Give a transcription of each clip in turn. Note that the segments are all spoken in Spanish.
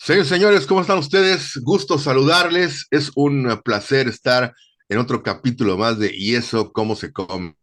Señores, señores, ¿cómo están ustedes? Gusto saludarles. Es un placer estar en otro capítulo más de Y eso, cómo se come.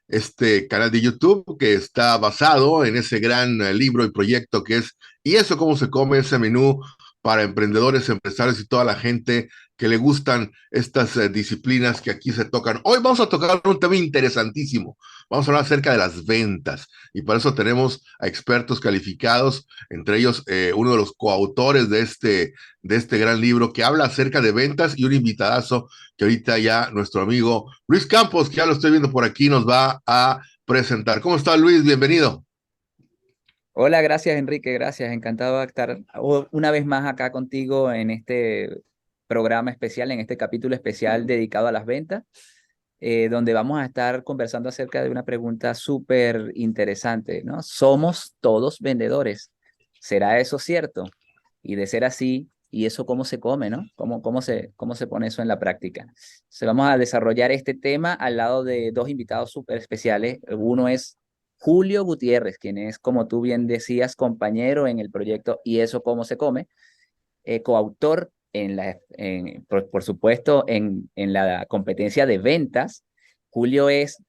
Este canal de YouTube que está basado en ese gran libro y proyecto que es Y eso, cómo se come, ese menú para emprendedores, empresarios y toda la gente que le gustan estas disciplinas que aquí se tocan. Hoy vamos a tocar un tema interesantísimo. Vamos a hablar acerca de las ventas y para eso tenemos a expertos calificados, entre ellos uno de los coautores de este gran libro que habla acerca de ventas y un invitadazo que ahorita ya nuestro amigo Luis Campos, que ya lo estoy viendo por aquí, nos va a presentar. ¿Cómo está Luis? Bienvenido. Hola, gracias Enrique, gracias. Encantado de estar una vez más acá contigo en este programa especial, en este capítulo especial dedicado a las ventas, donde vamos a estar conversando acerca de una pregunta súper interesante, ¿no? ¿Somos todos vendedores? ¿Será eso cierto? Y de ser así, ¿y eso cómo se come, no? ¿Cómo se pone eso en la práctica? Entonces vamos a desarrollar este tema al lado de dos invitados súper especiales. Uno es Julio Gutiérrez, quien es, como tú bien decías, compañero en el proyecto Y eso cómo se come, coautor por supuesto, en la competencia de ventas. Julio es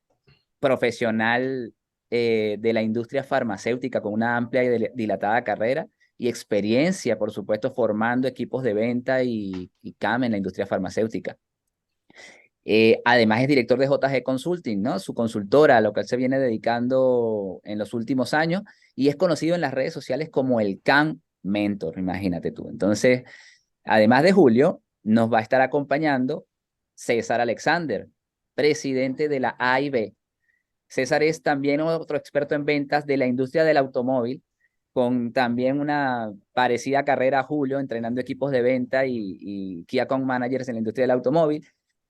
profesional de la industria farmacéutica con una amplia y dilatada carrera y experiencia, por supuesto, formando equipos de venta y CAM en la industria farmacéutica. Además es director de JG Consulting, ¿no? Su consultora, a lo que él se viene dedicando en los últimos años, y es conocido en las redes sociales como el CAM Mentor, imagínate tú. Entonces, además de Julio, nos va a estar acompañando César Alexander, presidente de la AIB. César es también otro experto en ventas de la industria del automóvil, con también una parecida carrera a Julio, entrenando equipos de venta y Key Account Managers en la industria del automóvil.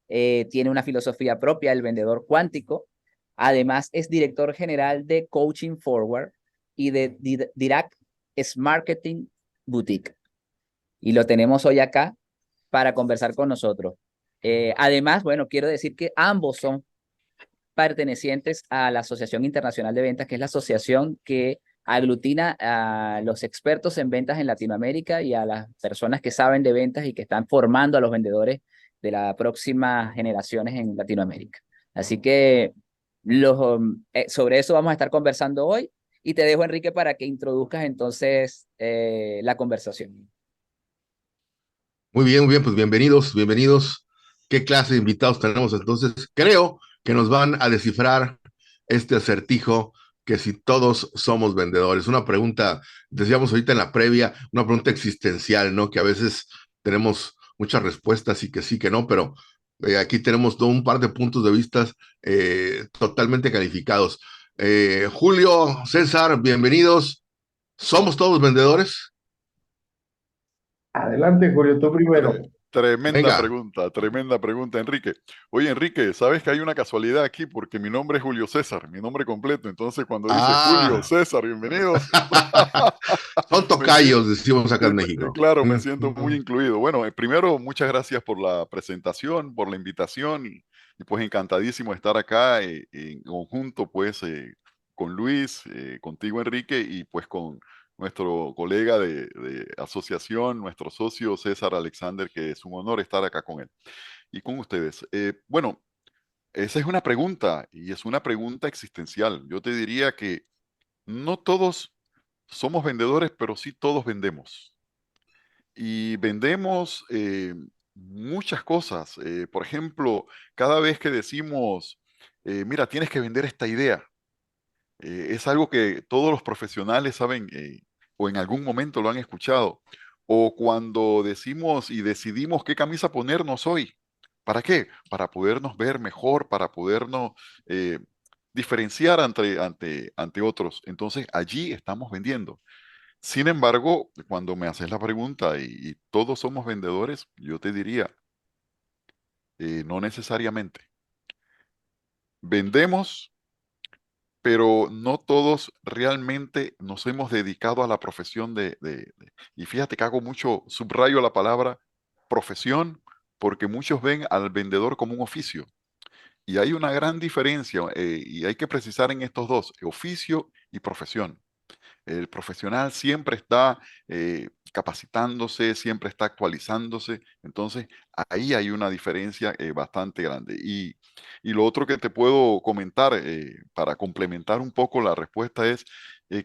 Tiene una filosofía propia, el vendedor cuántico. Además, es director general de Coaching Forward y de Dirac Marketing Boutique. Y lo tenemos hoy acá para conversar con nosotros. Además, bueno, quiero decir que ambos son pertenecientes a la Asociación Internacional de Ventas, que es la asociación que aglutina a los expertos en ventas en Latinoamérica y a las personas que saben de ventas y que están formando a los vendedores de las próximas generaciones en Latinoamérica. Así que sobre eso vamos a estar conversando hoy y te dejo, Enrique, para que introduzcas entonces la conversación. Muy bien, pues bienvenidos, bienvenidos. ¿Qué clase de invitados tenemos entonces? Creo que nos van a descifrar este acertijo que si todos somos vendedores. Una pregunta, decíamos ahorita en la previa, una pregunta existencial, ¿no? Que a veces tenemos muchas respuestas y que sí, que no, pero aquí tenemos todo un par de puntos de vista totalmente calificados. Julio, César, bienvenidos. ¿Somos todos vendedores? Adelante, Julio, tú primero. Venga. Tremenda pregunta, Enrique. Oye, Enrique, ¿sabes que hay una casualidad aquí? Porque mi nombre es Julio César, mi nombre completo. Entonces, cuando dice Julio Ah, César, bienvenidos, son me siento, tocayos, decimos acá en México. claro, me Mm. siento muy incluido. Bueno, primero, muchas gracias por la presentación, por la invitación y pues encantadísimo de estar acá en conjunto, pues, con Luis, contigo, Enrique, y pues con nuestro colega de asociación, nuestro socio César Alexander, que es un honor estar acá con él y con ustedes. Bueno, esa es una pregunta y es una pregunta existencial. Yo te diría que no todos somos vendedores, pero sí todos vendemos. Y vendemos muchas cosas. Por ejemplo, cada vez que decimos, mira, tienes que vender esta idea, es algo que todos los profesionales saben o en algún momento lo han escuchado. O cuando decimos y decidimos qué camisa ponernos hoy. ¿Para qué? Para podernos ver mejor, para podernos eh, diferenciar ante otros. Entonces allí estamos vendiendo. Sin embargo, cuando me haces la pregunta y todos somos vendedores, yo te diría, no necesariamente. Vendemos, pero no todos realmente nos hemos dedicado a la profesión y fíjate que hago mucho, subrayo la palabra profesión, porque muchos ven al vendedor como un oficio. Y hay una gran diferencia y hay que precisar en estos dos, oficio y profesión. El profesional siempre está capacitándose, siempre está actualizándose. Entonces, ahí hay una diferencia bastante grande. Y lo otro que te puedo comentar para complementar un poco la respuesta es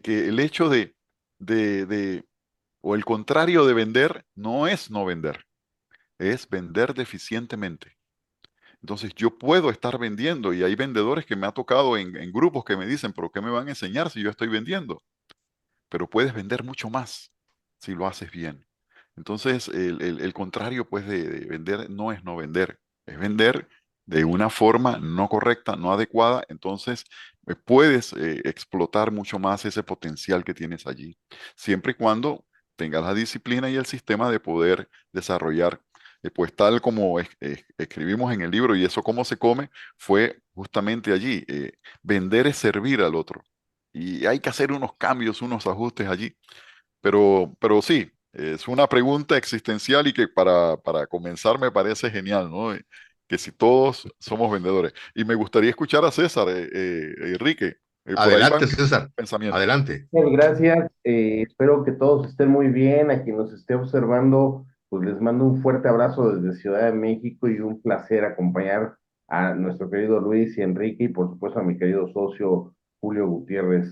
que el hecho o el contrario de vender no es no vender, es vender deficientemente. Entonces yo puedo estar vendiendo y hay vendedores que me ha tocado en grupos que me dicen, pero ¿qué me van a enseñar si yo estoy vendiendo? Pero puedes vender mucho más si lo haces bien. Entonces, el contrario, pues, de vender no es no vender, es vender de una forma no correcta, no adecuada. Entonces, puedes explotar mucho más ese potencial que tienes allí, siempre y cuando tengas la disciplina y el sistema de poder desarrollar, pues, tal como escribimos en el libro, y eso cómo se come, fue justamente allí. Vender es servir al otro. Y hay que hacer unos cambios, unos ajustes allí. Pero sí, es una pregunta existencial y que para comenzar me parece genial, ¿no? Que si todos somos vendedores. Y me gustaría escuchar a César, Enrique, por ahí Adelante, van César. pensamientos. Adelante. Muchas gracias. Espero que todos estén muy bien. A quien nos esté observando, pues les mando un fuerte abrazo desde Ciudad de México y un placer acompañar a nuestro querido Luis y Enrique y por supuesto a mi querido socio Julio Gutiérrez,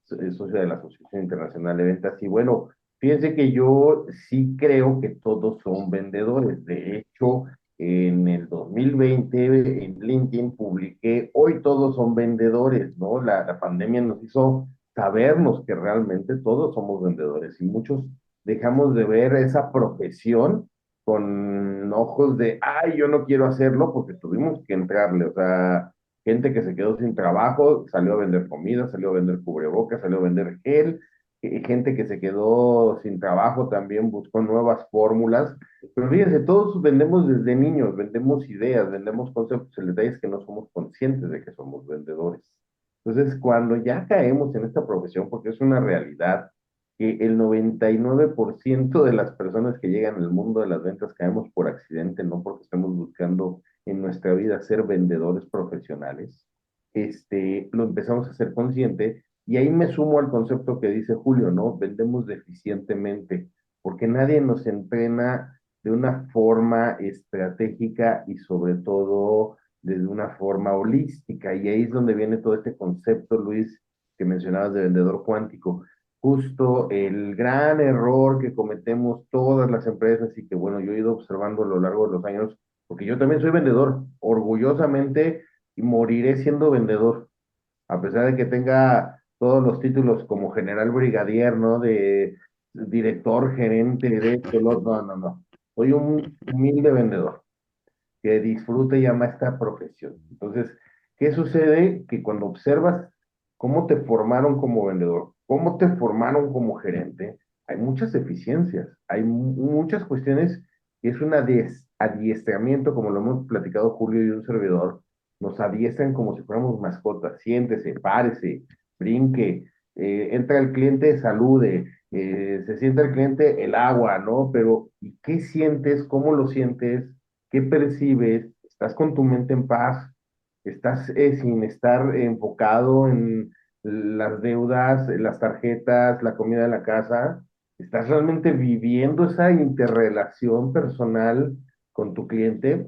socio de la Asociación Internacional de Ventas. Y bueno, fíjense que yo sí creo que todos son vendedores. De hecho, en el 2020 en LinkedIn publiqué, hoy todos son vendedores, ¿no? La pandemia nos hizo sabernos que realmente todos somos vendedores y muchos dejamos de ver esa profesión con ojos de, ay, yo no quiero hacerlo porque tuvimos que entrarle, o sea, gente que se quedó sin trabajo, salió a vender comida, salió a vender cubrebocas, salió a vender gel, gente que se quedó sin trabajo también buscó nuevas fórmulas, pero fíjense, todos vendemos desde niños, vendemos ideas, vendemos conceptos, el detalle es que no somos conscientes de que somos vendedores. Entonces, cuando ya caemos en esta profesión, porque es una realidad, que el 99% de las personas que llegan al mundo de las ventas caemos por accidente, no porque estemos buscando en nuestra vida ser vendedores profesionales, lo empezamos a ser consciente y ahí me sumo al concepto que dice Julio, ¿no? Vendemos deficientemente, porque nadie nos entrena de una forma estratégica y sobre todo desde una forma holística. Y ahí es donde viene todo este concepto, Luis, que mencionabas de vendedor cuántico. Justo el gran error que cometemos todas las empresas y que, bueno, yo he ido observando a lo largo de los años, porque yo también soy vendedor, orgullosamente, y moriré siendo vendedor, a pesar de que tenga todos los títulos como general brigadier, ¿no? De director, gerente, de esto, no, no, no. Soy un humilde vendedor que disfrute y ama esta profesión. Entonces, ¿qué sucede? Que cuando observas cómo te formaron como vendedor, cómo te formaron como gerente, hay muchas eficiencias, hay muchas cuestiones y es un adiestramiento, como lo hemos platicado Julio y un servidor, nos adiestran como si fuéramos mascotas, siéntese, párese, brinque, entra el cliente, salude, se sienta el cliente, el agua, ¿no? Pero, ¿y qué sientes? ¿Cómo lo sientes? ¿Qué percibes? ¿Estás con tu mente en paz? ¿Estás sin estar enfocado en las deudas, las tarjetas, la comida de la casa? ¿Estás realmente viviendo esa interrelación personal con tu cliente?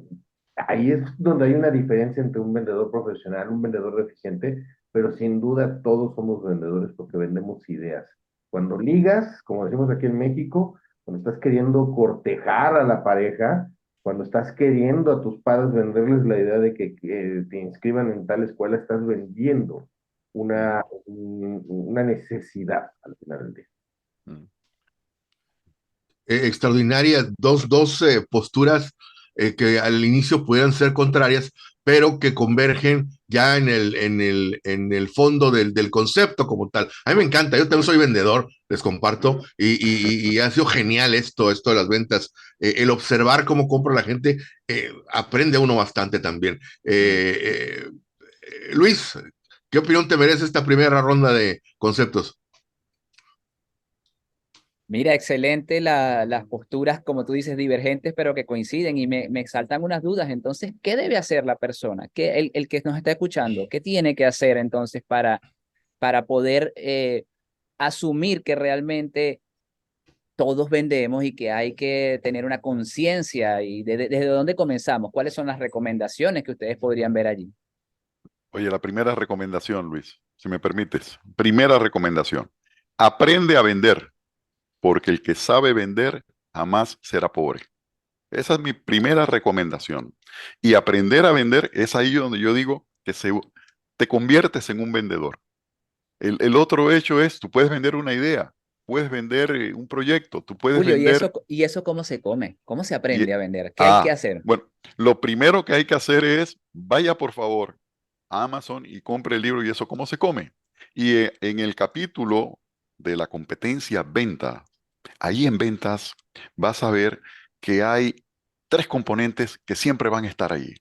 Ahí es donde hay una diferencia entre un vendedor profesional, un vendedor deficiente, pero sin duda todos somos vendedores porque vendemos ideas. Cuando ligas, como decimos aquí en México, cuando estás queriendo cortejar a la pareja, cuando estás queriendo a tus padres venderles la idea de que te inscriban en tal escuela, estás vendiendo Mm, una necesidad al final del día. mm. Extraordinarias, dos posturas que al inicio pudieran ser contrarias, pero que convergen ya en el fondo del concepto como tal. A mí me encanta, yo también soy vendedor, les comparto, y ha sido genial esto de las ventas. El observar cómo compra la gente, aprende uno bastante también. Sí. Luis, ¿qué opinión te merece esta primera ronda de conceptos? Mira, excelente las posturas, como tú dices, divergentes, pero que coinciden y me exaltan unas dudas. Entonces, ¿qué debe hacer la persona? El que nos está escuchando, ¿qué tiene que hacer entonces para poder asumir que realmente todos vendemos y que hay que tener una conciencia y desde dónde comenzamos. ¿Cuáles son las recomendaciones que ustedes podrían ver allí? Oye, la primera recomendación, Luis, si me permites. Primera recomendación. Aprende a vender, porque el que sabe vender jamás será pobre. Esa es mi primera recomendación. Y aprender a vender es ahí donde yo digo que te conviertes en un vendedor. El otro hecho es, tú puedes vender una idea, puedes vender un proyecto, tú puedes Julio, vender... y eso cómo se come? ¿Cómo se y- aprende a vender? ¿Qué hay que hacer? bueno, lo primero que hay que hacer es, vaya por favor a Amazon y compre el libro y eso cómo se come. Y en el capítulo de la competencia venta, ahí en ventas vas a ver que hay tres componentes que siempre van a estar ahí.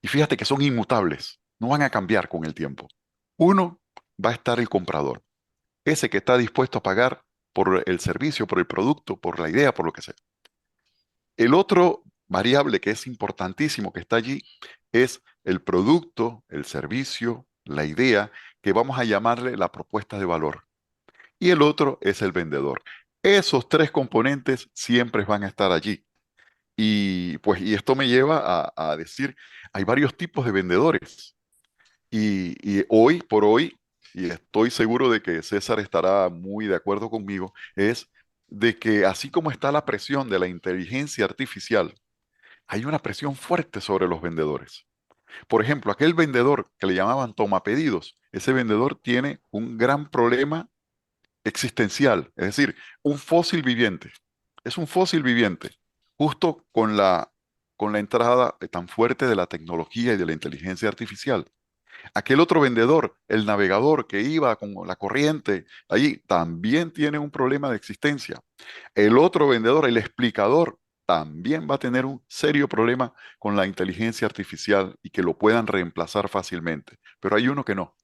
Y fíjate que son inmutables, no van a cambiar con el tiempo. Uno, va a estar el comprador, ese que está dispuesto a pagar por el servicio, por el producto, por la idea, por lo que sea. El otro variable que es importantísimo que está allí es el producto, el servicio, la idea, que vamos a llamarle la propuesta de valor. Y el otro es el vendedor. Esos tres componentes siempre van a estar allí. Y pues, y esto me lleva a decir, hay varios tipos de vendedores. Y hoy por hoy, y estoy seguro de que César estará muy de acuerdo conmigo, es de que así como está la presión de la inteligencia artificial, hay una presión fuerte sobre los vendedores. Por ejemplo, aquel vendedor que le llamaban toma pedidos, ese vendedor tiene un gran problema existencial, es decir, un fósil viviente. Es un fósil viviente, justo con la entrada tan fuerte de la tecnología y de la inteligencia artificial. Aquel otro vendedor, el navegador que iba con la corriente, allí también tiene un problema de existencia. El otro vendedor, el explicador, también va a tener un serio problema con la inteligencia artificial y que lo puedan reemplazar fácilmente. Pero hay uno que no.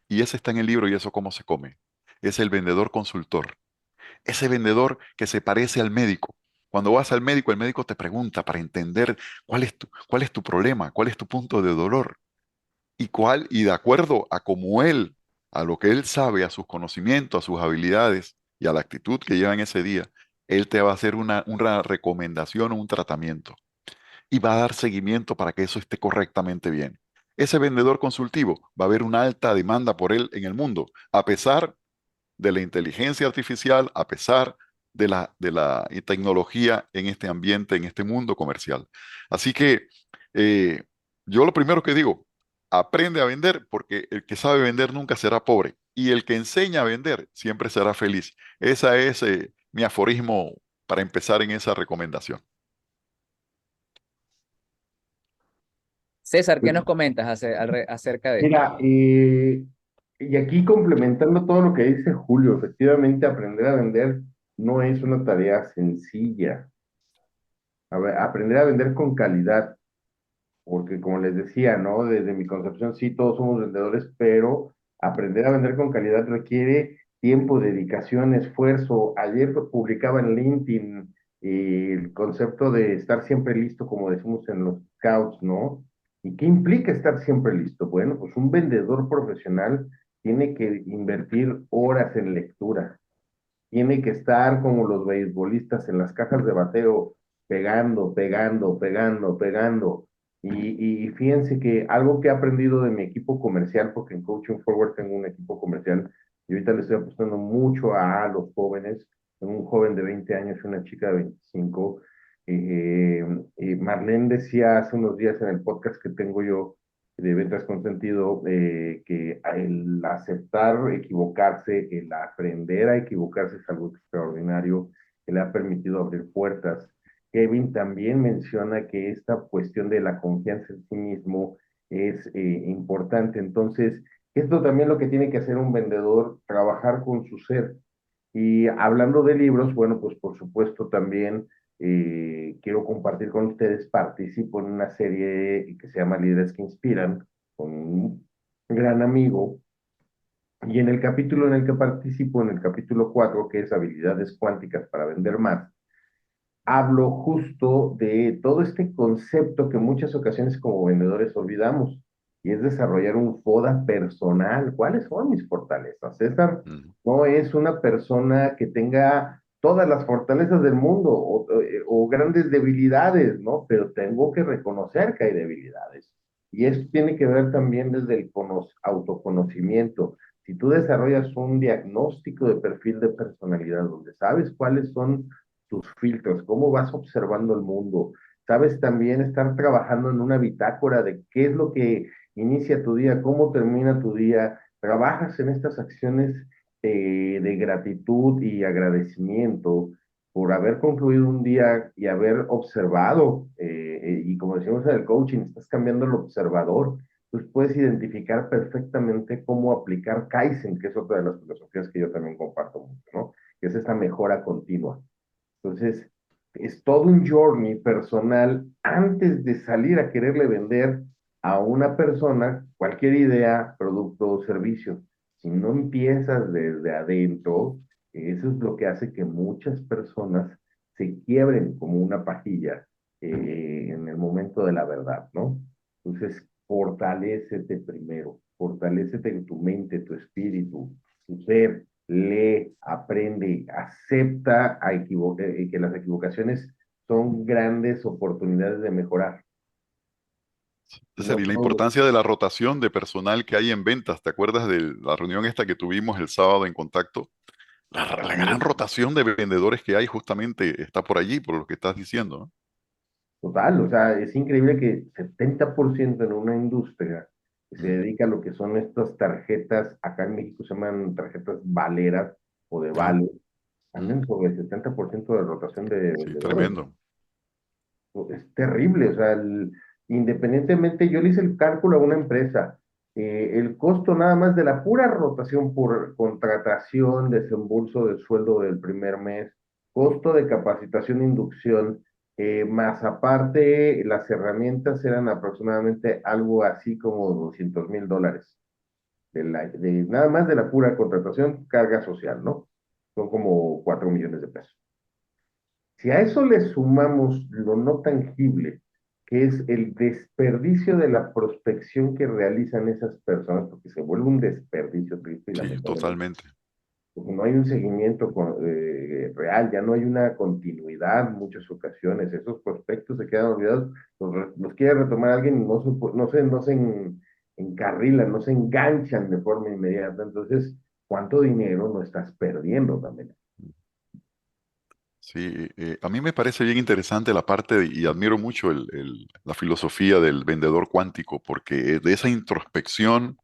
Y ese está en el libro y eso cómo se come. Es el vendedor consultor. Ese vendedor que se parece al médico. Cuando vas al médico, el médico te pregunta para entender cuál es tu problema, cuál es tu punto de dolor y de acuerdo a cómo él, a lo que él sabe, a sus conocimientos, a sus habilidades y a la actitud que lleva en ese día, él te va a hacer una recomendación o un tratamiento y va a dar seguimiento para que eso esté correctamente bien. Ese vendedor consultivo va a haber una alta demanda por él en el mundo, a pesar de la inteligencia artificial, a pesar de la tecnología en este ambiente, en este mundo comercial. Así que eh, yo lo primero que digo, aprende a vender porque el que sabe vender nunca será pobre y el que enseña a vender siempre será feliz. Ese es mi aforismo para empezar en esa recomendación. César, ¿qué Pues, nos comentas acerca de esto? mira, y aquí complementando todo lo que dice Julio, efectivamente aprender a vender no es una tarea sencilla. Aprender a vender con calidad, porque como les decía, ¿no? Desde mi concepción sí, todos somos vendedores, pero aprender a vender con calidad requiere tiempo, dedicación, esfuerzo. Ayer publicaba en LinkedIn el concepto de estar siempre listo, como decimos en los scouts, ¿no? ¿Y qué implica estar siempre listo? Bueno, pues un vendedor profesional tiene que invertir horas en lectura, tiene que estar como los beisbolistas en las cajas de bateo, pegando, pegando, pegando, pegando. Y fíjense que algo que he aprendido de mi equipo comercial, porque en Coaching Forward tengo un equipo comercial, y ahorita le estoy apostando mucho a los jóvenes, tengo un joven de 20 años y una chica de 25. Marlene decía hace unos días en el podcast que tengo yo, de ventas con sentido, que el aceptar equivocarse, el aprender a equivocarse es algo extraordinario que le ha permitido abrir puertas. Kevin también menciona que esta cuestión de la confianza en sí mismo es importante. Entonces, esto también lo que tiene que hacer un vendedor, trabajar con su ser. Y hablando de libros, bueno, pues por supuesto también quiero compartir con ustedes, participo en una serie que se llama Líderes que Inspiran, con un gran amigo, y en el capítulo en el que participo, en el capítulo 4 que es Habilidades Cuánticas para Vender Más, hablo justo de todo este concepto que en muchas ocasiones como vendedores olvidamos, y es desarrollar un FODA personal. ¿Cuáles son mis fortalezas? César Ujú. no es una persona que tenga todas las fortalezas del mundo o grandes debilidades, ¿no? Pero tengo que reconocer que hay debilidades. Y esto tiene que ver también desde el autoconocimiento. Si tú desarrollas un diagnóstico de perfil de personalidad, donde sabes cuáles son tus filtros, cómo vas observando el mundo, sabes también estar trabajando en una bitácora de qué es lo que inicia tu día, cómo termina tu día, trabajas en estas acciones de gratitud y agradecimiento por haber concluido un día y haber observado, y como decimos en el coaching, estás cambiando el observador, pues puedes identificar perfectamente cómo aplicar Kaizen, que es otra de las filosofías que yo también comparto mucho, ¿no? Que es esta mejora continua. Entonces, es todo un journey personal antes de salir a quererle vender a una persona cualquier idea, producto o servicio. Si no empiezas desde adentro, eso es lo que hace que muchas personas se quiebren como una pajilla en el momento de la verdad, ¿no? Entonces, fortalécete primero, fortalécete en tu mente, tu espíritu, tu ser, lee, aprende, acepta que las equivocaciones son grandes oportunidades de mejorar. César, No y la todo importancia de la rotación de personal que hay en ventas. ¿Te acuerdas de la reunión esta que tuvimos el sábado en Contacto? La así gran es. rotación de vendedores que hay justamente está por allí, por lo que estás diciendo, ¿no? Total, o sea, es increíble que 70% en una industria que se Mm, dedica a lo que son estas tarjetas, acá en México se llaman tarjetas valeras o de ah, vale, mm, andan sobre el 70% de rotación de sí, vendedores. tremendo. Es terrible, o sea, independientemente, yo le hice el cálculo a una empresa, el costo nada más de la pura rotación por contratación, desembolso de sueldo del primer mes, costo de capacitación e inducción, más aparte las herramientas eran aproximadamente algo así como $200,000, nada más de la pura contratación, carga social, ¿no? Son como 4 millones de pesos. Si a eso le sumamos lo no tangible, que es el desperdicio de la prospección que realizan esas personas, porque se vuelve un desperdicio triste y Sí, lamentablemente, totalmente. porque no hay un seguimiento real, ya no hay una continuidad en muchas ocasiones, esos prospectos se quedan olvidados, los quiere retomar alguien y no se encarrilan, no se enganchan de forma inmediata, entonces, ¿cuánto dinero no estás perdiendo también? Sí, a mí me parece bien interesante la parte y admiro mucho la filosofía del vendedor cuántico, porque de esa introspección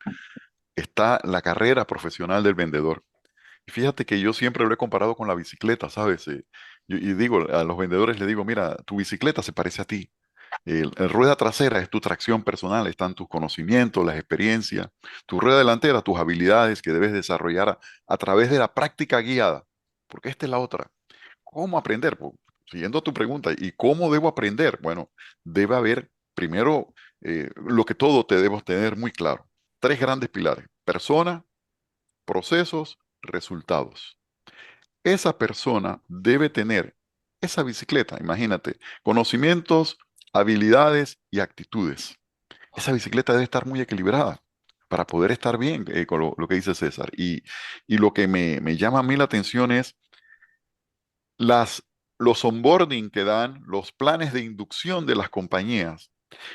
está la carrera profesional del vendedor. Y fíjate que yo siempre lo he comparado con la bicicleta, ¿sabes? Y digo, a los vendedores les digo, mira, tu bicicleta se parece a ti. El rueda trasera es tu tracción personal, están tus conocimientos, las experiencias. Tu rueda delantera, tus habilidades que debes desarrollar a través de la práctica guiada. Porque esta es la otra. ¿Cómo aprender? Pues, siguiendo tu pregunta, ¿y cómo debo aprender? Bueno, debe haber primero lo que todo te debemos tener muy claro. Tres grandes pilares: persona, procesos, resultados. Esa persona debe tener esa bicicleta, imagínate, conocimientos, habilidades y actitudes. Esa bicicleta debe estar muy equilibrada para poder estar bien con lo que dice César. Y lo que me llama a mí la atención es las, los onboarding que dan, los planes de inducción de las compañías,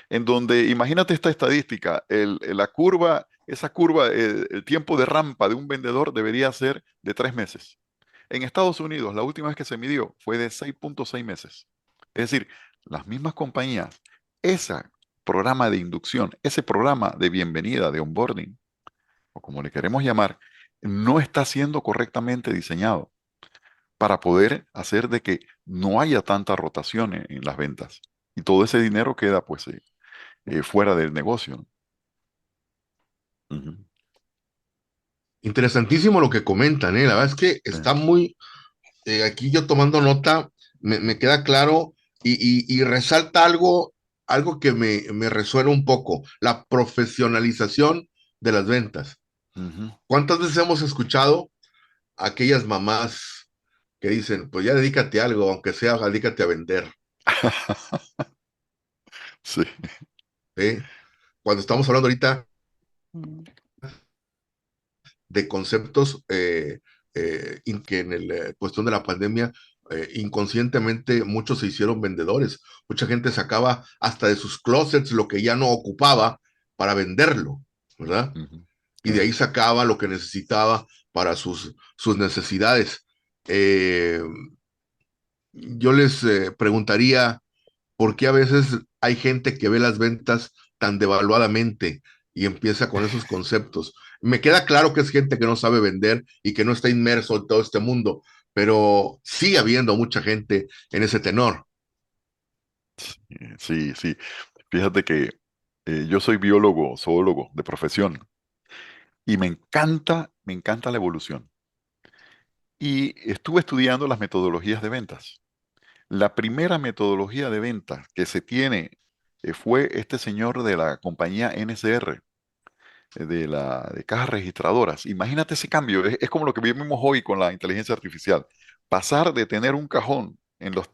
en donde, imagínate esta estadística, la curva, esa curva, el tiempo de rampa de un vendedor debería ser de 3 meses. En Estados Unidos, la última vez que se midió fue de 6,6 meses. Es decir, las mismas compañías, ese programa de inducción, ese programa de bienvenida, de onboarding, o como le queremos llamar, no está siendo correctamente diseñado para poder hacer de que no haya tanta rotación en las ventas. Y todo ese dinero queda pues fuera del negocio, ¿no? Ujú. Interesantísimo lo que comentan, ¿eh? La verdad es que Sí. está muy, aquí yo tomando nota, me queda claro y resalta algo que me resuena un poco, la profesionalización de las ventas. Ujú. ¿Cuántas veces hemos escuchado a aquellas mamás que dicen, pues ya dedícate a algo, aunque sea, dedícate a vender, Sí. ¿eh? Cuando estamos hablando ahorita Mm. de conceptos que en la cuestión de la pandemia, inconscientemente muchos se hicieron vendedores. Mucha gente sacaba hasta de sus closets lo que ya no ocupaba para venderlo, ¿verdad? Ujú. Y de ahí sacaba lo que necesitaba para sus necesidades. Eh, yo les preguntaría por qué a veces hay gente que ve las ventas tan devaluadamente y empieza con esos conceptos. Me queda claro que es gente que no sabe vender y que no está inmerso en todo este mundo, pero sigue habiendo mucha gente en ese tenor. Sí, sí. Fíjate que yo soy biólogo, zoólogo de profesión y me encanta la evolución. Y estuve estudiando las metodologías de ventas. La primera metodología de ventas que se tiene fue este señor de la compañía NCR, de cajas registradoras. Imagínate ese cambio, es como lo que vivimos hoy con la inteligencia artificial. Pasar de tener un cajón en las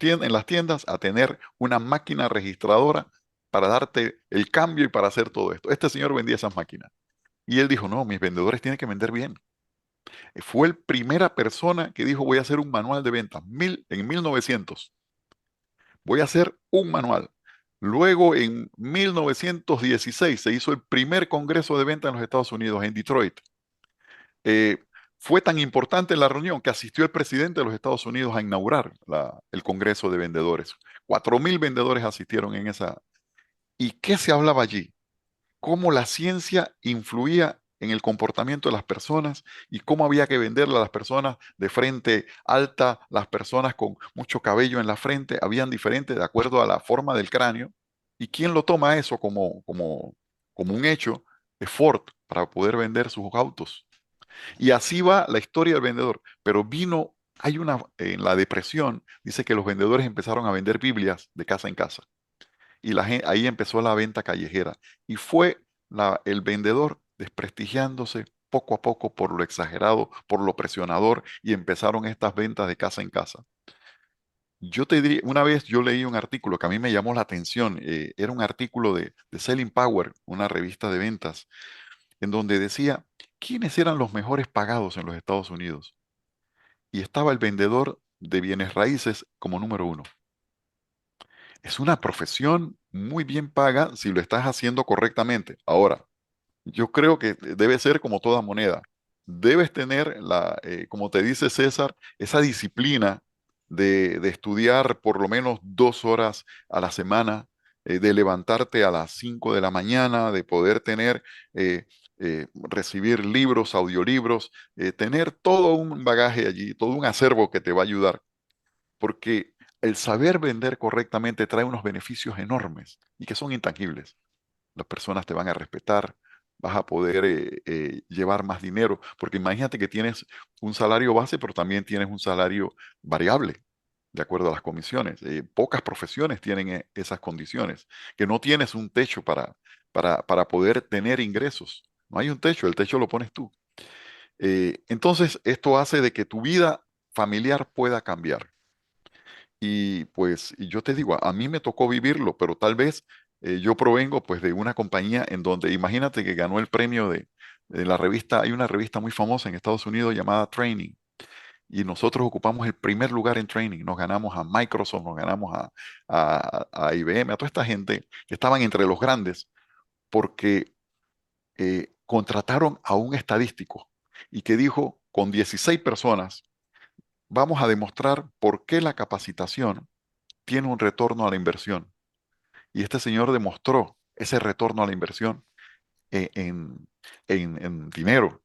tiendas a tener una máquina registradora para darte el cambio y para hacer todo esto. Este señor vendía esas máquinas. Y él dijo, no, mis vendedores tienen que vender bien. Fue la primera persona que dijo, voy a hacer un manual de ventas, en 1900. Voy a hacer un manual. Luego, en 1916, se hizo el primer congreso de venta en los Estados Unidos, en Detroit. Eh, Fue tan importante la reunión que asistió el presidente de los Estados Unidos a inaugurar el Congreso de Vendedores. 4.000 vendedores asistieron en esa. ¿Y qué se hablaba allí? Cómo la ciencia influía en el comportamiento de las personas y cómo había que venderle a las personas de frente alta, las personas con mucho cabello en la frente, habían diferentes de acuerdo a la forma del cráneo. ¿Y quién lo toma eso como un hecho? Es Ford, para poder vender sus autos. Y así va la historia del vendedor. Pero en la depresión, dice que los vendedores empezaron a vender Biblias de casa en casa y ahí empezó la venta callejera. Y fue el vendedor desprestigiándose poco a poco por lo exagerado, por lo presionador, y empezaron estas ventas de casa en casa. Yo te diría, una vez yo leí un artículo que a mí me llamó la atención, era un artículo de Selling Power, una revista de ventas, en donde decía quiénes eran los mejores pagados en los Estados Unidos. Y estaba el vendedor de bienes raíces como número uno. Es una profesión muy bien paga si lo estás haciendo correctamente. Ahora, yo creo que debe ser como toda moneda. Debes tener, como te dice César, esa disciplina de estudiar por lo menos 2 horas a la semana, de levantarte a las 5 de la mañana, de poder recibir libros, audiolibros, tener todo un bagaje allí, todo un acervo que te va a ayudar porque el saber vender correctamente trae unos beneficios enormes y que son intangibles. Las personas te van a respetar, vas a poder llevar más dinero, porque imagínate que tienes un salario base, pero también tienes un salario variable, de acuerdo a las comisiones. Pocas profesiones tienen esas condiciones, que no tienes un techo para poder tener ingresos. No hay un techo, el techo lo pones tú. Entonces, esto hace de que tu vida familiar pueda cambiar. Y pues y yo te digo, a mí me tocó vivirlo, pero tal vez yo provengo pues de una compañía en donde, imagínate que ganó el premio de la revista, hay una revista muy famosa en Estados Unidos llamada Training, y nosotros ocupamos el primer lugar en Training, nos ganamos a Microsoft, nos ganamos a IBM, a toda esta gente que estaban entre los grandes, porque contrataron a un estadístico y que dijo, con 16 personas, vamos a demostrar por qué la capacitación tiene un retorno a la inversión. Y este señor demostró ese retorno a la inversión en, en, en dinero.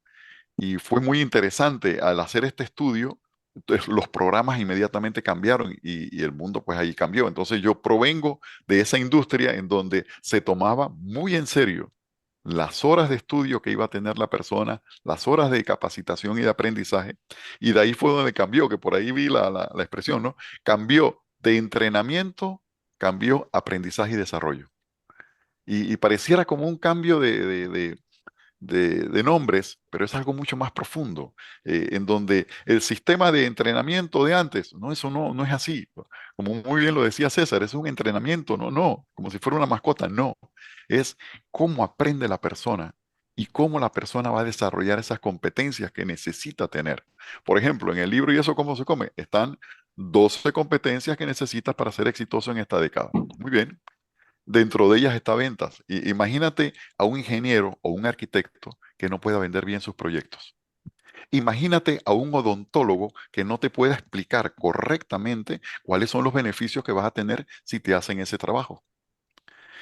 Y fue muy interesante al hacer este estudio. Entonces, los programas inmediatamente cambiaron y el mundo pues ahí cambió. Entonces yo provengo de esa industria en donde se tomaba muy en serio las horas de estudio que iba a tener la persona, las horas de capacitación y de aprendizaje, y de ahí fue donde cambió, que por ahí vi la expresión, ¿no? Cambió de entrenamiento, cambió aprendizaje y desarrollo. Y pareciera como un cambio de nombres, pero es algo mucho más profundo, en donde el sistema de entrenamiento de antes, no, eso no es así. Como muy bien lo decía César, es un entrenamiento, no, como si fuera una mascota, no. Es cómo aprende la persona y cómo la persona va a desarrollar esas competencias que necesita tener. Por ejemplo, en el libro ¿Y eso cómo se come? Están 12 competencias que necesitas para ser exitoso en esta década. Muy bien. Dentro de ellas está ventas. Imagínate a un ingeniero o un arquitecto que no pueda vender bien sus proyectos. Imagínate a un odontólogo que no te pueda explicar correctamente cuáles son los beneficios que vas a tener si te hacen ese trabajo.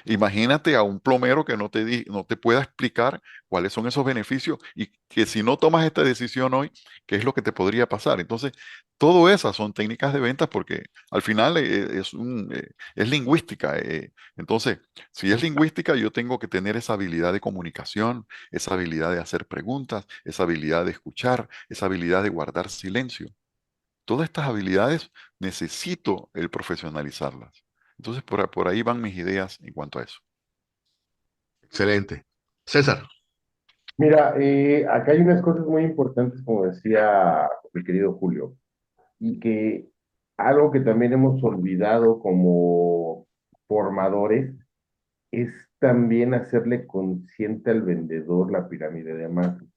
Imagínate a un plomero que no te pueda explicar cuáles son esos beneficios y que si no tomas esta decisión hoy, ¿qué es lo que te podría pasar? Entonces, todo esas son técnicas de ventas porque al final es lingüística. Entonces, si es lingüística, yo tengo que tener esa habilidad de comunicación, esa habilidad de hacer preguntas, esa habilidad de escuchar, esa habilidad de guardar silencio. Todas estas habilidades necesito el profesionalizarlas. Entonces, por ahí van mis ideas en cuanto a eso. Excelente. César, Mira, acá hay unas cosas muy importantes, como decía mi querido Julio, y que algo que también hemos olvidado como formadores es también hacerle consciente al vendedor la pirámide de Maslow.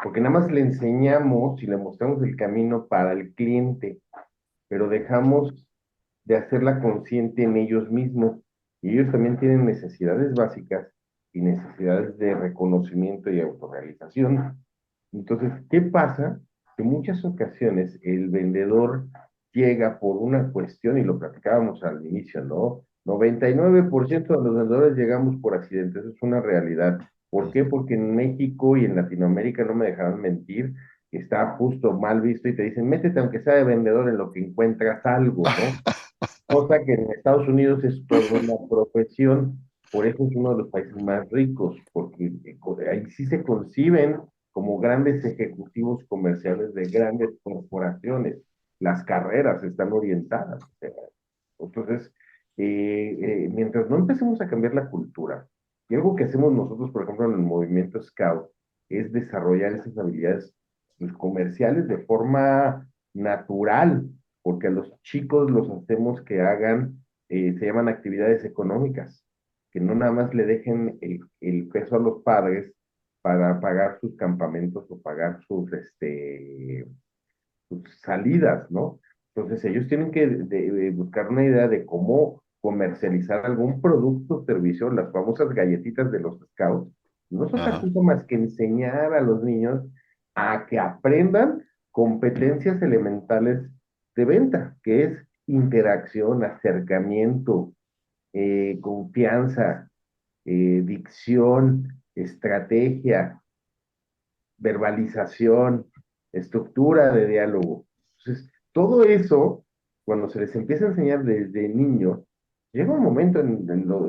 Porque nada más le enseñamos y le mostramos el camino para el cliente, pero dejamos de hacerla consciente en ellos mismos. Y ellos también tienen necesidades básicas y necesidades de reconocimiento y autorrealización. Entonces, ¿qué pasa? Que en muchas ocasiones el vendedor llega por una cuestión, y lo platicábamos al inicio, ¿no? 99% de los vendedores llegamos por accidente, eso es una realidad. ¿Por qué? ujú, Porque en México y en Latinoamérica, no me dejarán mentir, está justo mal visto y te dicen, métete aunque sea de vendedor en lo que encuentras algo, ¿no? Cosa que en Estados Unidos es toda una profesión, por eso es uno de los países más ricos, porque ahí sí se conciben como grandes ejecutivos comerciales de grandes corporaciones. Las carreras están orientadas. Entonces, mientras no empecemos a cambiar la cultura, y algo que hacemos nosotros, por ejemplo, en el movimiento Scout, es desarrollar esas habilidades pues, comerciales de forma natural, porque a los chicos los hacemos que hagan, se llaman actividades económicas, que no nada más le dejen el peso a los padres para pagar sus campamentos o pagar sus salidas, ¿no? Entonces ellos tienen que de buscar una idea de cómo comercializar algún producto o servicio, las famosas galletitas de los scouts. No es otra Ajá, cosa más que enseñar a los niños a que aprendan competencias elementales de venta, que es interacción, acercamiento, confianza, dicción, estrategia, verbalización, estructura de diálogo. Entonces, todo eso, cuando se les empieza a enseñar desde niños, llega un momento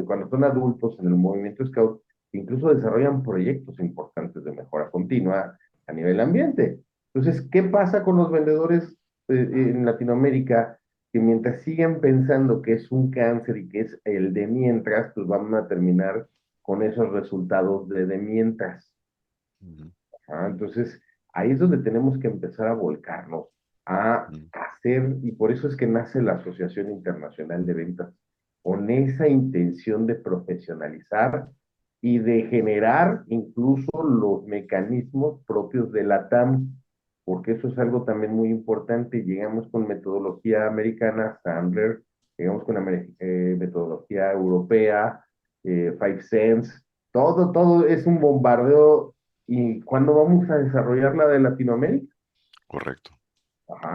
cuando son adultos en el movimiento Scout, que incluso desarrollan proyectos importantes de mejora continua a nivel ambiente. Entonces, ¿qué pasa con los vendedores en Latinoamérica? Que mientras sigan pensando que es un cáncer y que es el de mientras, pues van a terminar con esos resultados de mientras. ujú, Entonces, ahí es donde tenemos que empezar a volcarnos, a ujú. hacer, y por eso es que nace la Asociación Internacional de Ventas, con esa intención de profesionalizar y de generar incluso los mecanismos propios de la TAM, porque eso es algo también muy importante. Llegamos con metodología americana, Sandler, llegamos con la metodología europea, Five Sense, todo es un bombardeo. ¿Y cuándo vamos a desarrollar la de Latinoamérica? Correcto.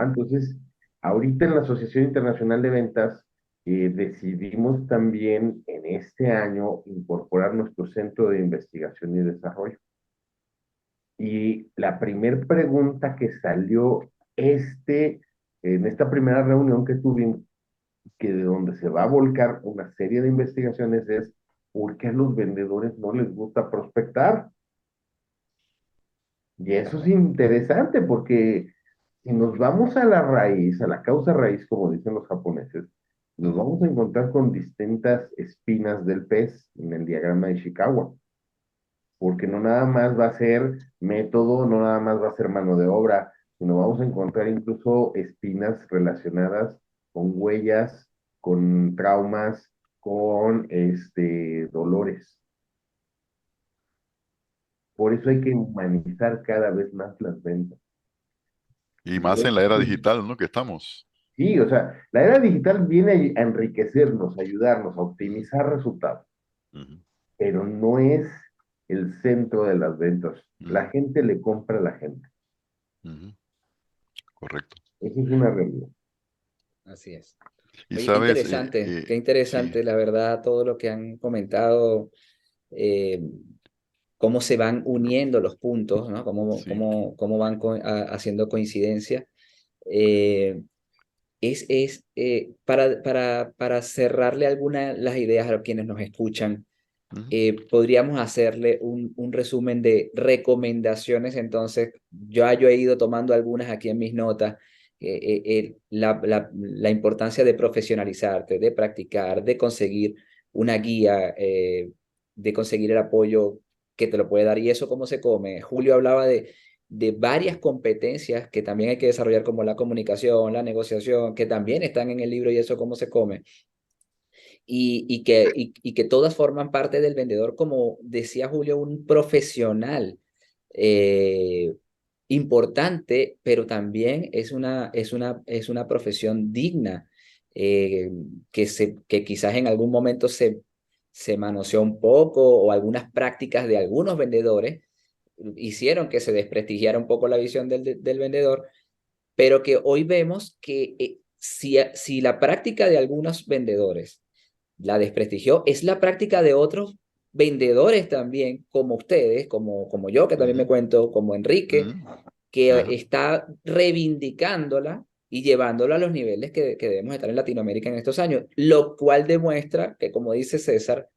Entonces, ahorita en la Asociación Internacional de Ventas decidimos también en este año incorporar nuestro centro de investigación y desarrollo. Y la primera pregunta que salió en esta primera reunión que tuvimos, que de donde se va a volcar una serie de investigaciones, es ¿por qué a los vendedores no les gusta prospectar? Y eso es interesante porque si nos vamos a la raíz, a la causa raíz, como dicen los japoneses, nos Ujú, vamos a encontrar con distintas espinas del pez en el diagrama de Ishikawa, porque no nada más va a ser método, no nada más va a ser mano de obra, sino vamos a encontrar incluso espinas relacionadas con huellas, con traumas, con dolores. Por eso hay que humanizar cada vez más las ventas. Y más en la era digital, ¿no? Que estamos. Sí, o sea, la era digital viene a enriquecernos, a ayudarnos, a Ujú, optimizar resultados, ujú, pero no es el centro de las ventas. La ujú, gente le compra a la gente. ujú. Correcto. Esa es una realidad. Así es. Y Oye, sabes, qué sí, interesante, la verdad, todo lo que han comentado, eh, cómo se van uniendo los puntos, ¿no? sí. Cómo van haciendo coincidencia. Eh, para cerrarle algunas las ideas a los quienes nos escuchan, Ujú, podríamos hacerle un resumen de recomendaciones. Entonces, yo he ido tomando algunas aquí en mis notas. La importancia de profesionalizarte, de practicar, de conseguir una guía, de conseguir el apoyo que te lo puede dar. ¿Y eso cómo se come? Julio hablaba de varias competencias que también hay que desarrollar, como la comunicación, la negociación, que también están en el libro. ¿Y eso cómo se come? Y que todas forman parte del vendedor, como decía Julio, un profesional eh, importante, pero también es una profesión digna, que quizás en algún momento se manoseó un poco, o algunas prácticas de algunos vendedores hicieron que se desprestigiara un poco la visión del vendedor, pero que hoy vemos que si la práctica de algunos vendedores la desprestigió, es la práctica de otros vendedores también, como ustedes, como yo, que también ujú, me cuento, como Enrique, ujú. que Ajá. está reivindicándola y llevándola a los niveles que debemos estar en Latinoamérica en estos años, lo cual demuestra que, como dice César,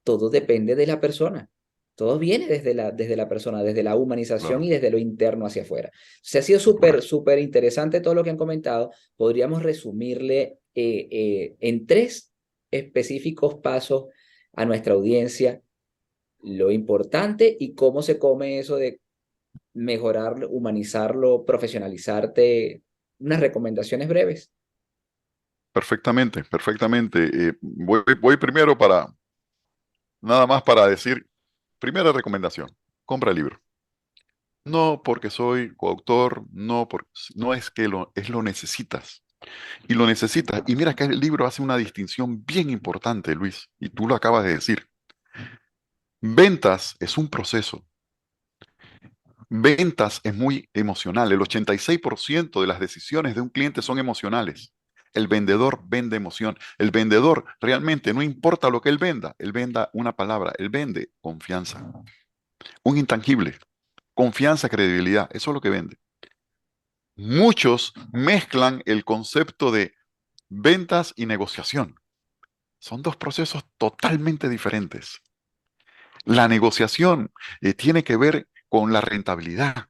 todo depende de la persona. Todo viene desde la persona, desde la humanización Claro, y desde lo interno hacia afuera. Se ha sido súper, correcto. súper interesante todo lo que han comentado. Podríamos resumirle en tres específicos pasos a nuestra audiencia lo importante y cómo se come eso de mejorarlo, humanizarlo, profesionalizarte. Unas recomendaciones breves. Perfectamente, perfectamente. Voy primero nada más para decir, primera recomendación, compra el libro. No porque soy coautor, no es que lo necesitas. Y lo necesitas. Y mira que el libro hace una distinción bien importante, Luis, y tú lo acabas de decir. Ventas es un proceso. Ventas es muy emocional. El 86% de las decisiones de un cliente son emocionales. El vendedor vende emoción. El vendedor realmente no importa lo que él venda una palabra, él vende confianza, un intangible, confianza, credibilidad, eso es lo que vende. Muchos mezclan el concepto de ventas y negociación. Son dos procesos totalmente diferentes. La negociación tiene que ver con la rentabilidad,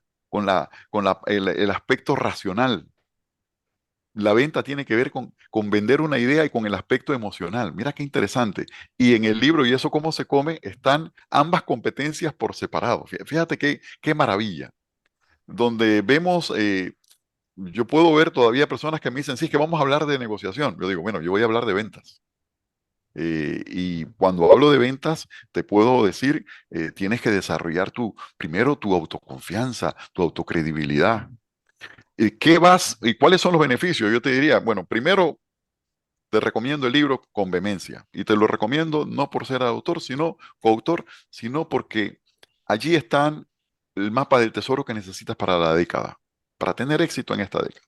el aspecto racional. La venta tiene que ver con vender una idea y con el aspecto emocional. Mira qué interesante. Y en el libro ¿Y eso cómo se come? Están ambas competencias por separado. Fíjate qué maravilla. Donde vemos, yo puedo ver todavía personas que me dicen, sí, es que vamos a hablar de negociación. Yo digo, bueno, yo voy a hablar de ventas. Y cuando hablo de ventas, te puedo decir, tienes que desarrollar primero tu autoconfianza, tu autocredibilidad. ¿Y cuáles son los beneficios? Yo te diría, bueno, primero te recomiendo el libro con vehemencia. Y te lo recomiendo no por ser autor, sino coautor, sino porque allí están el mapa del tesoro que necesitas para la década, para tener éxito en esta década.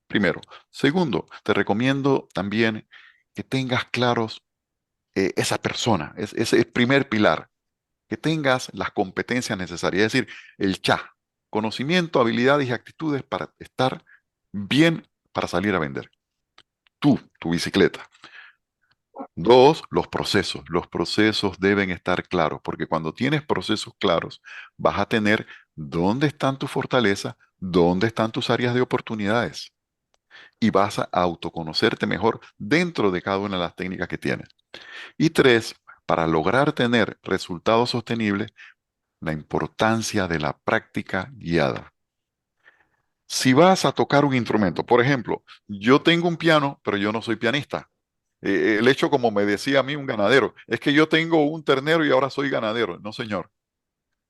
Primero. Segundo, te recomiendo también que tengas claros esa persona, ese primer pilar, que tengas las competencias necesarias, es decir, el CHA, conocimiento, habilidades y actitudes para estar bien para salir a vender. Tu bicicleta. Dos, los procesos. Los procesos deben estar claros, porque cuando tienes procesos claros, vas a tener dónde están tus fortalezas, dónde están tus áreas de oportunidades y vas a autoconocerte mejor dentro de cada una de las técnicas que tienes. Y tres, para lograr tener resultados sostenibles, la importancia de la práctica guiada. Si vas a tocar un instrumento, por ejemplo, yo tengo un piano, pero yo no soy pianista. El hecho, como me decía a mí un ganadero, es que yo tengo un ternero y ahora soy ganadero. No, señor.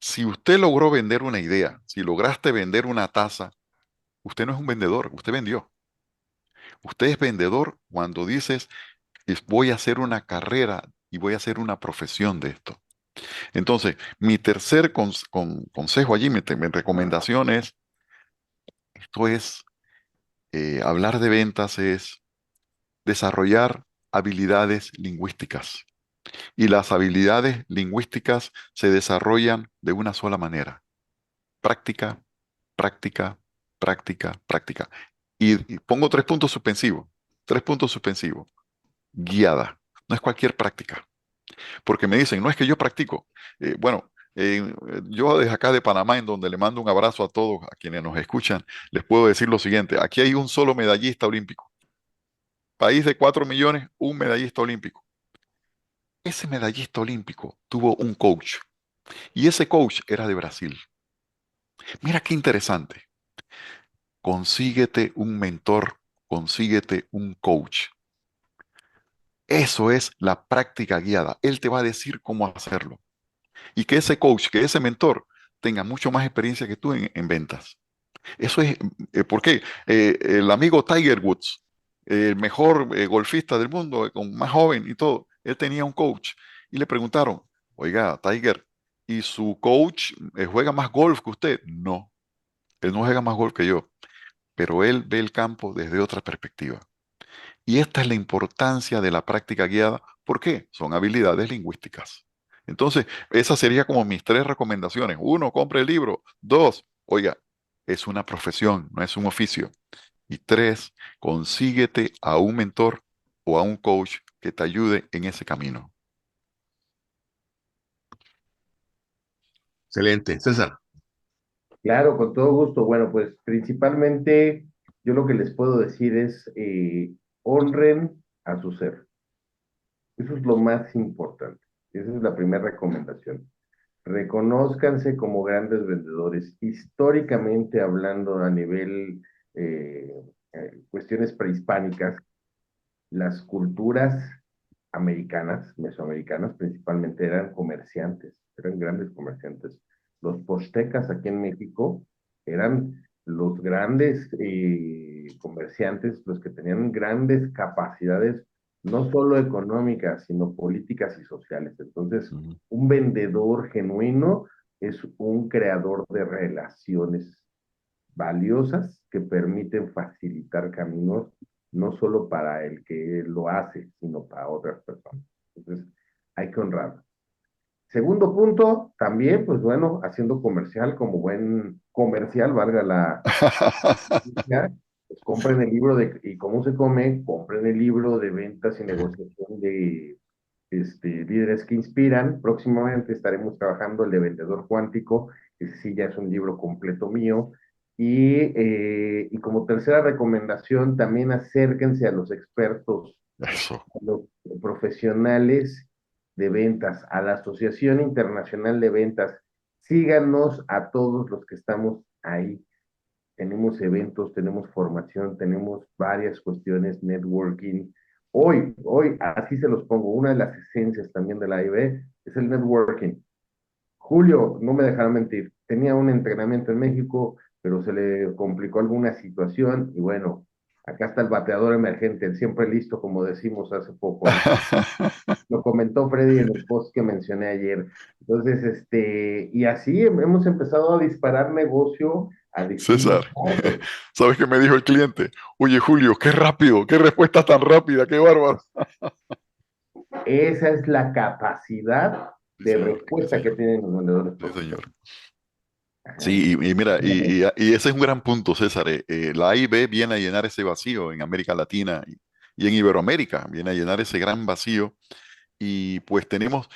Si usted logró vender una idea, si lograste vender una taza, usted no es un vendedor, usted vendió. Usted es vendedor cuando dices, voy a hacer una carrera y voy a hacer una profesión de esto. Entonces, mi tercer consejo allí, mi recomendación es, esto es, hablar de ventas es desarrollar habilidades lingüísticas. Y las habilidades lingüísticas se desarrollan de una sola manera: práctica, práctica, práctica, práctica. Y pongo 3 puntos suspensivos. 3 puntos suspensivos. Guiada. No es cualquier práctica. Porque me dicen, no es que yo practico. Bueno, yo desde acá de Panamá, en donde le mando un abrazo a todos, a quienes nos escuchan, les puedo decir lo siguiente. Aquí hay un solo medallista olímpico. País de 4 millones, un medallista olímpico. Ese medallista olímpico tuvo un coach y ese coach era de Brasil. Mira qué interesante. Consíguete un mentor, consíguete un coach. Eso es la práctica guiada. Él te va a decir cómo hacerlo. Y que ese coach, que ese mentor, tenga mucho más experiencia que tú en ventas. Eso es, ¿por qué? El amigo Tiger Woods, el mejor golfista del mundo, con más joven y todo, él tenía un coach y le preguntaron, oiga, Tiger, ¿y su coach juega más golf que usted? No, él no juega más golf que yo, pero él ve el campo desde otra perspectiva. Y esta es la importancia de la práctica guiada. ¿Por qué? Son habilidades lingüísticas. Entonces, esas serían como mis 3 recomendaciones. 1, compre el libro. 2, oiga, es una profesión, no es un oficio. Y 3, consíguete a un mentor o a un coach que te ayude en ese camino. Excelente. César. Claro, con todo gusto. Bueno, pues principalmente yo lo que les puedo decir es honren a su ser. Eso es lo más importante. Esa es la primera recomendación. Reconózcanse como grandes vendedores. Históricamente hablando a nivel eh, cuestiones prehispánicas, las culturas americanas, mesoamericanas principalmente, eran comerciantes, eran grandes comerciantes. Los poztecas aquí en México eran los grandes comerciantes, los que tenían grandes capacidades, no solo económicas, sino políticas y sociales. Entonces, Ujú. un vendedor genuino es un creador de relaciones valiosas que permiten facilitar caminos no solo para el que lo hace, sino para otras personas. Entonces, hay que honrarlo. Segundo punto, también, pues bueno, haciendo comercial como buen comercial, valga la pues compren el libro de ¿Y cómo se come? Compren el libro de ventas y negociación de líderes que inspiran. Próximamente estaremos trabajando el de Vendedor Cuántico, que sí ya es un libro completo mío. Y como tercera recomendación, también acérquense a los expertos, Eso. a los profesionales de ventas, a la Asociación Internacional de Ventas. Síganos a todos los que estamos ahí. Tenemos eventos, tenemos formación, tenemos varias cuestiones, networking. Hoy, así se los pongo, una de las esencias también de la AIB es el networking. Julio, no me dejará mentir, tenía un entrenamiento en México, pero se le complicó alguna situación y bueno, acá está el bateador emergente, el siempre listo, como decimos hace poco, ¿no? Lo comentó Freddy en el post que mencioné ayer. Entonces, y así hemos empezado a disparar negocio a distintas César, partes. ¿sabes qué me dijo el cliente? Oye, Julio, qué rápido, qué respuesta tan rápida, qué bárbaro. Esa es la capacidad Sí, de señor, sí, respuesta que señor, tienen los vendedores sí, profesionales. señor. Ajá. Sí, y mira, y ese es un gran punto, César. La AIB viene a llenar ese vacío en América Latina y en Iberoamérica, viene a llenar ese gran vacío. Y pues tenemos,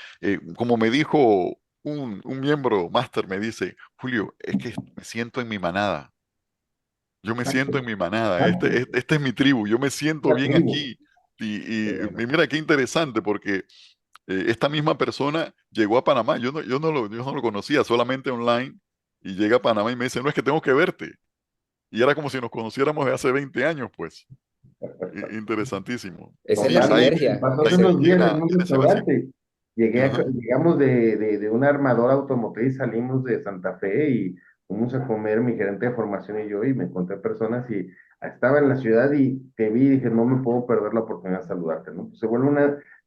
como me dijo un miembro máster, me dice, Julio, es que me siento en mi manada. Yo me siento en mi manada, Exacto. esta es mi tribu, yo me siento La bien tribu. aquí. Y mira qué interesante, porque esta misma persona llegó a Panamá, yo no lo conocía, solamente online, y llega a Panamá y me dice, no, es que tengo que verte. Y era como si nos conociéramos de hace 20 años, pues. Eh, Interesantísimo. Esa es Sí, la Totalmente. sinergia. Pasó hace Ese, unos días en llena un ese vacío. restaurante. Ajá. Llegamos de una armadora automotriz, salimos de Santa Fe y fuimos a comer mi gerente de formación y yo, y me encontré personas y estaba en la ciudad y te vi y dije, no me puedo perder la oportunidad de saludarte, ¿no? Pues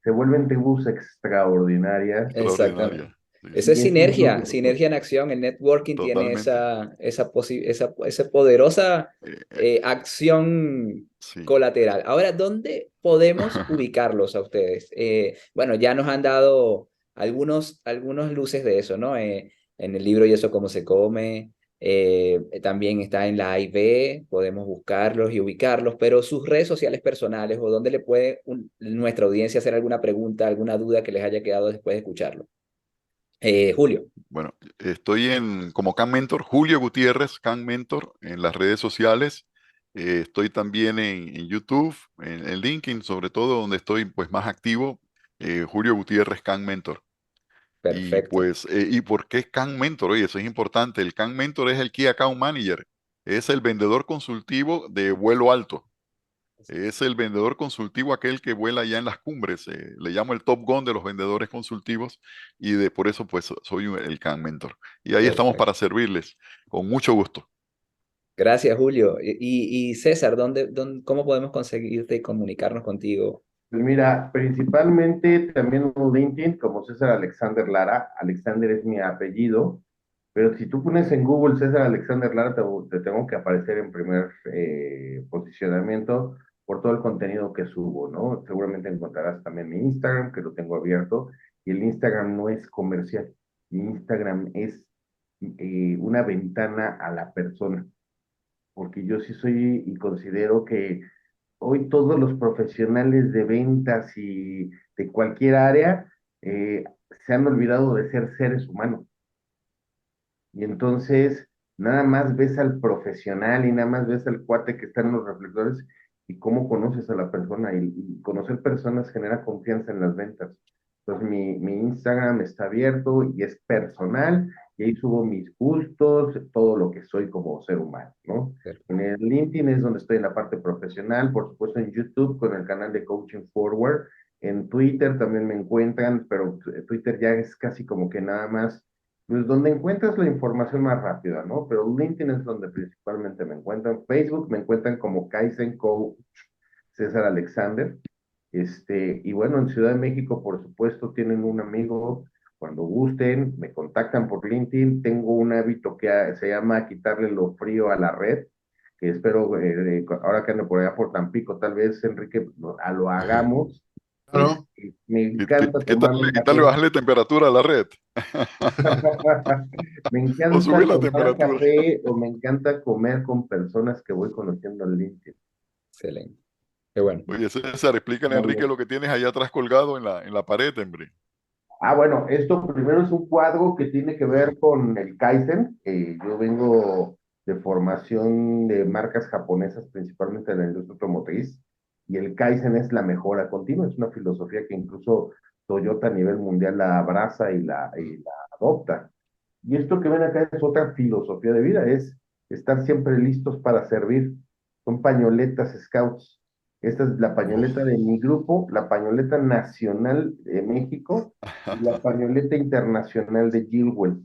se vuelven tribus extraordinarias Exactamente. Extraordinaria. Sí, Esa sí, es y eso es lo que sinergia, nosotros, sinergia en acción. El networking tiene totalmente. esa poderosa Eh, eh, acción sí. colateral. Ahora, ¿dónde podemos ubicarlos a ustedes? Bueno, ya nos han dado algunos luces de eso, ¿no? En el libro Y eso cómo se come. También está en la A y B, podemos buscarlos y ubicarlos, pero sus redes sociales personales o dónde le puede nuestra audiencia hacer alguna pregunta, alguna duda que les haya quedado después de escucharlo. Julio, Bueno, estoy como Can Mentor, Julio Gutiérrez, Can Mentor, en las redes sociales. Estoy también en YouTube, en LinkedIn, sobre todo, donde estoy pues más activo. Julio Gutiérrez, Can Mentor. Y perfecto, pues, ¿y por qué Can Mentor? Oye, eso es importante. El Can Mentor es el Key Account Manager. Es el vendedor consultivo de vuelo alto. Es el vendedor consultivo, aquel que vuela ya en las cumbres. Le llamo el Top Gun de los vendedores consultivos y por eso pues soy el Can Mentor. Y ahí estamos perfecto. para servirles, con mucho gusto. Gracias, Julio. Y César, ¿cómo podemos conseguirte y comunicarnos contigo? pues mira, principalmente también en LinkedIn, como César Alexander Lara, Alexander es mi apellido, pero si tú pones en Google César Alexander Lara, te tengo que aparecer en primer posicionamiento por todo el contenido que subo, ¿no? Seguramente encontrarás también mi Instagram, que lo tengo abierto, y el Instagram no es comercial, mi Instagram es una ventana a la persona, porque yo sí soy y considero que hoy todos los profesionales de ventas y de cualquier área se han olvidado de ser seres humanos. Y entonces nada más ves al profesional y nada más ves al cuate que está en los reflectores y cómo conoces a la persona. Y conocer personas genera confianza en las ventas. Entonces mi Instagram está abierto y es personal y ahí subo mis gustos, todo lo que soy como ser humano, ¿no? En el LinkedIn es donde estoy en la parte profesional, por supuesto en YouTube con el canal de Coaching Forward. En Twitter también me encuentran, pero Twitter ya es casi como que nada más pues donde encuentras la información más rápida, ¿no? Pero LinkedIn es donde principalmente me encuentran. Facebook me encuentran como Kaizen Coach César Alexander. Y bueno, en Ciudad de México, por supuesto, tienen un amigo. Cuando gusten, me contactan por LinkedIn. Tengo un hábito que se llama quitarle lo frío a la red, que espero, ahora que ando por allá por Tampico, tal vez, Enrique, lo hagamos. Claro. Me encanta tomar un Quitarle, café. bajarle temperatura a la red. Me O encanta subir la tomar temperatura. café o me encanta comer con personas que voy conociendo en LinkedIn. Excelente. Qué bueno. Oye, César, explícale a Enrique lo que tienes allá atrás colgado en la pared, hombre. Bueno, esto primero es un cuadro que tiene que ver con el Kaizen. Yo vengo de formación de marcas japonesas, principalmente en la industria automotriz, y el Kaizen es la mejora continua. Es una filosofía que incluso Toyota a nivel mundial la abraza y la adopta. Y esto que ven acá es otra filosofía de vida, es estar siempre listos para servir. Son pañoletas scouts. Esta es la pañoleta Uf. de mi grupo, la pañoleta nacional de México y la pañoleta internacional de Gilwell.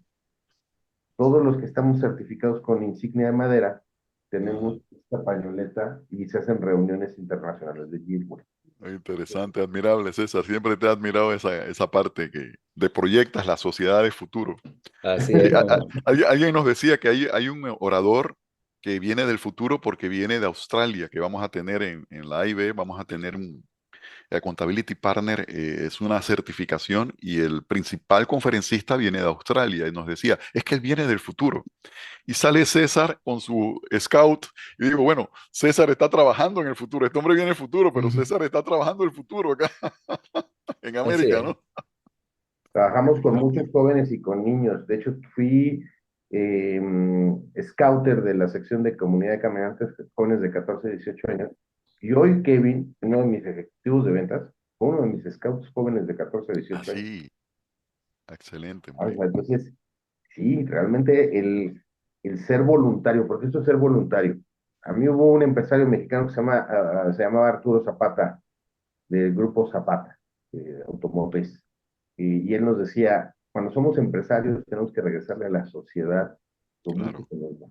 Todos los que estamos certificados con insignia de madera Ajá. tenemos esta pañoleta y se hacen reuniones internacionales de Gilwell. Muy interesante, admirable, César. Siempre te he admirado esa parte de proyectas la sociedad de futuro. Así es como. Alguien nos decía que hay un orador que viene del futuro porque viene de Australia, que vamos a tener en la AIB, vamos a tener un Accountability Partner, es una certificación y el principal conferencista viene de Australia y nos decía, es que él viene del futuro. Y sale César con su scout y digo, bueno, César está trabajando en el futuro, este hombre viene del futuro, pero César está trabajando el futuro acá en Así América, es. ¿no? Trabajamos con Así muchos es. jóvenes y con niños. De hecho, fui scouter de la sección de comunidad de caminantes jóvenes de 14 a 18 años. Y hoy Kevin, uno de mis ejecutivos de ventas, fue uno de mis scouts jóvenes de 14 a 18 años. Así, excelente, O hombre. sea, entonces, sí, realmente el ser voluntario, porque esto es ser voluntario. A mí hubo un empresario mexicano que se llamaba Arturo Zapata, del grupo Zapata, automotriz. y él nos decía, cuando somos empresarios tenemos que regresarle a la sociedad lo mucho Claro. que nos da.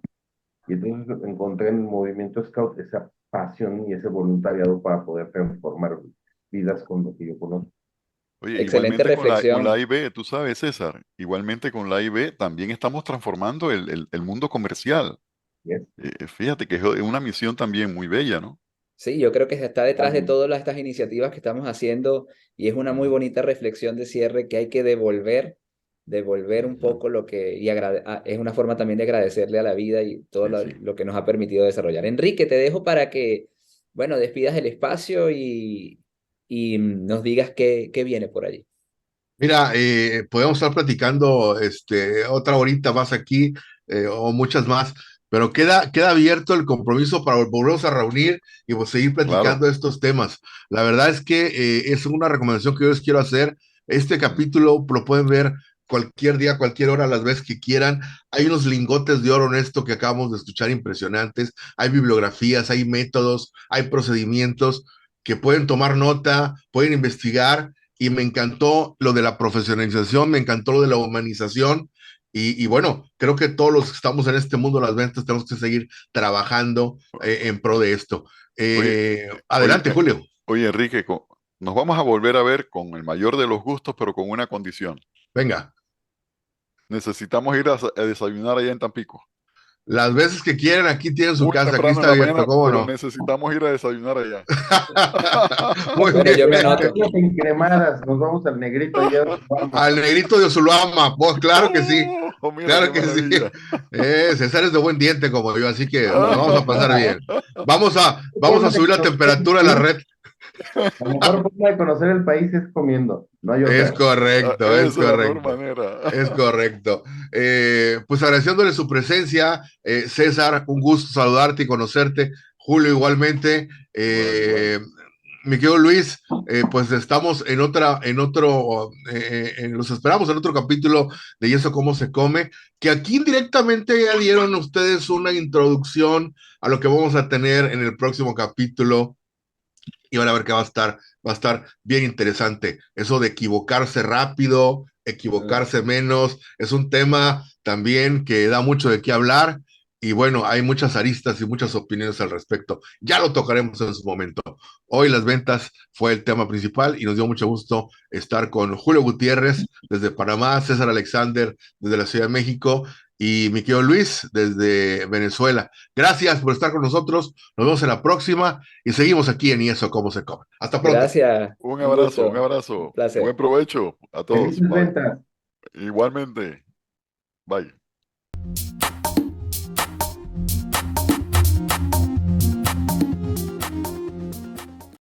Y entonces encontré en el movimiento Scout esa pasión y ese voluntariado para poder transformar vidas con lo que yo conozco. Oye, Excelente igualmente con la reflexión. AIB, tú sabes, César, igualmente con la AIB también estamos transformando el mundo comercial. ¿Yes? Fíjate que es una misión también muy bella, ¿no? Sí, yo creo que se está detrás de Totalmente. todas estas iniciativas que estamos haciendo y es una muy Ujú, bonita reflexión de cierre que hay que devolver un ujú. poco lo que, es una forma también de agradecerle a la vida y todo Sí, sí. lo que nos ha permitido desarrollar. Enrique, te dejo para que, bueno, despidas el espacio y nos digas qué viene por allí. Mira, podemos estar platicando otra horita más aquí o muchas más, pero queda abierto el compromiso para volvernos a reunir y pues, seguir Claro. platicando de estos temas. La verdad es que es una recomendación que yo les quiero hacer. Este Ujú. capítulo lo pueden ver cualquier día, cualquier hora, las veces que quieran. Hay unos lingotes de oro en esto que acabamos de escuchar impresionantes. Hay bibliografías, hay métodos, hay procedimientos que pueden tomar nota, pueden investigar y me encantó lo de la profesionalización, me encantó lo de la humanización y bueno, creo que todos los que estamos en este mundo de las ventas tenemos que seguir trabajando en pro de esto. Oye, oye, Adelante, Julio. oye, Enrique, nos vamos a volver a ver con el mayor de los gustos, pero con una condición. Venga, Necesitamos ir a desayunar allá en Tampico. las veces que quieran, aquí tienen su Muy casa, aquí temprano está en la abierto, mañana, ¿cómo pero no? necesitamos ir a desayunar allá. Muy Bueno, yo me bien. anoto. Las encremadas, nos vamos al negrito allá de Obama. Al negrito de Osulama, pues Oh, mira qué claro que sí. maravilla. César es de buen diente como yo, así que nos vamos a pasar bien. Vamos a Forma de subir la conocer el temperatura de la país, red. la mejor forma de conocer el país es comiendo, no hay Es otra. correcto, es Esa es la mejor correcto, manera. es correcto. Pues agradeciéndole su presencia, César, un gusto saludarte y conocerte. Julio, igualmente. Igual, igual. Mi querido Luis, pues estamos los esperamos en otro capítulo de Y eso cómo se come, que aquí indirectamente ya dieron ustedes una introducción a lo que vamos a tener en el próximo capítulo y van a ver que va a estar bien interesante. Eso de equivocarse rápido, equivocarse menos, es un tema también que da mucho de qué hablar. Y bueno, hay muchas aristas y muchas opiniones al respecto. Ya lo tocaremos en su momento. Hoy las ventas fue el tema principal y nos dio mucho gusto estar con Julio Gutiérrez desde Panamá, César Alexander desde la Ciudad de México y mi querido Luis desde Venezuela. Gracias por estar con nosotros. Nos vemos en la próxima y seguimos aquí en Y eso cómo se come. Hasta pronto. Gracias, Un un abrazo, un gusto, un abrazo. Buen placer. provecho a todos. Felices Bye. ventas. Igualmente. Bye.